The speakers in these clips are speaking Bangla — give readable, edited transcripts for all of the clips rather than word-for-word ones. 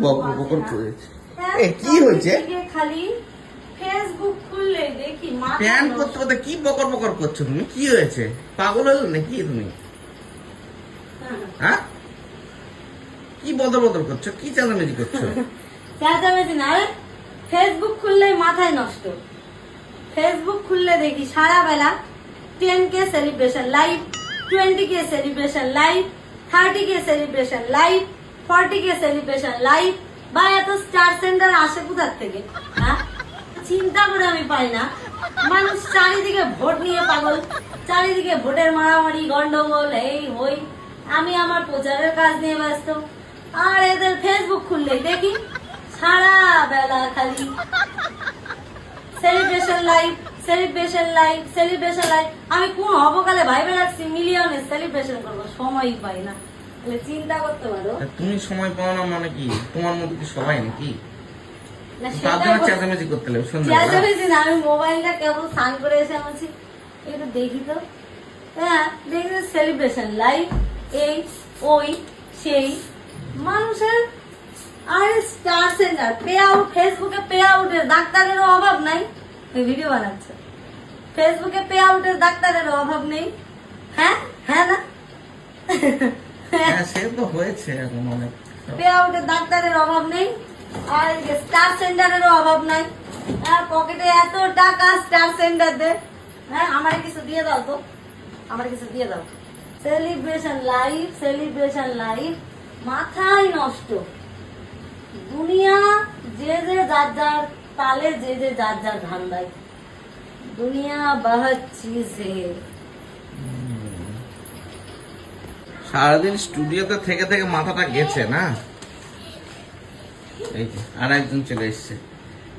বকর বকর করেছে। এ কি হয়েছে? খালি ফেসবুক খুললে দেখি প্যান করতে করতে কি বকর বকর করছো তুমি? কি হয়েছে? পাগল হলো নাকি তুমি? হ্যাঁ, কি বদল বদল করছো? কি চেঁচামেচি করছো? চেঁচামেচি না, ফেসবুক খুললেই মাথায় নষ্ট। ফেসবুক খুললে দেখি সারা বেলা 10K celebration live, 20K celebration live, 30K celebration live, 40K celebration live. বা এত স্টার সেন্টার আসে কোথার থেকে? হ্যাঁ, চিন্তা করে আমি পাই না। মানুষ চারিদিকে ভোট নিয়ে পাগল, চারিদিকে ভোটের মারামারি গন্ডগোল এই হই। আমি আমার প্রচারের কাজ নিয়ে ব্যস্ত, আর এদের ফেসবুক খুললেই দেখি সারা বেলা খালি celebration live, celebration live, celebration live. আমি কোন অবকালে ভাইবে রাখছি মিলিয়নের সেলিব্রেশন করবো, সময়ই পাই না। তাহলে চিন্তা করতে পারো। তুমি সময় পাও না মানে কি? তোমার মধ্যে কি সবাই নাকি? না, তার সেটা জন্য চেঁচামেচি করতে লাগবে শুনতে চেঁচামেচি না, আমি মোবাইলটা কেবল স্নান করে এসে বলছি একটু দেখি তো। হ্যাঁ, দেখি সেলিব্রেশন লাইভ, এই ওই সেই মানুষের। আর স্টার সেন্টার পে আউট, ফেসবুকে পে আউটের ডাক্তারেরও অভাব নাই। ভিডিও বানাচ্ছে, ফেসবুকে পে আউটের ডাক্তারেরও অভাব নেই। হ্যাঁ হ্যাঁ না, হ্যাঁ সে তো হয়েছে এখন অনেক। পে আউটের ডাক্তারের অভাব নেই, আর স্টার সেন্টারেরও অভাব নাই। আর পকেটে এত টাকা স্টার সেন্টার দে। হ্যাঁ, আমার কিছু দিয়ে দাও তো, আমার কিছু দিয়ে দাও। সেলিব্রেশন লাইভ, সেলিব্রেশন লাইভ, মাথায় নষ্ট। দুনিয়া যে যে যার যার তালে, যে যে যার যার ধান্দায়। দুনিয়া বহুত চিজ হে। সারাদিন স্টুডিওতে থেকে থেকে মাথাটা গেছে না। এই যে আর একজন চলে এসছে,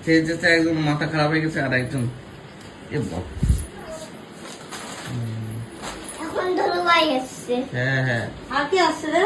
সে যেতে একজন মাথা খারাপ হয়ে গেছে, আর একজন এখন ধরো ভাই আসছে। হ্যাঁ হ্যাঁ আর কি আসছে রে?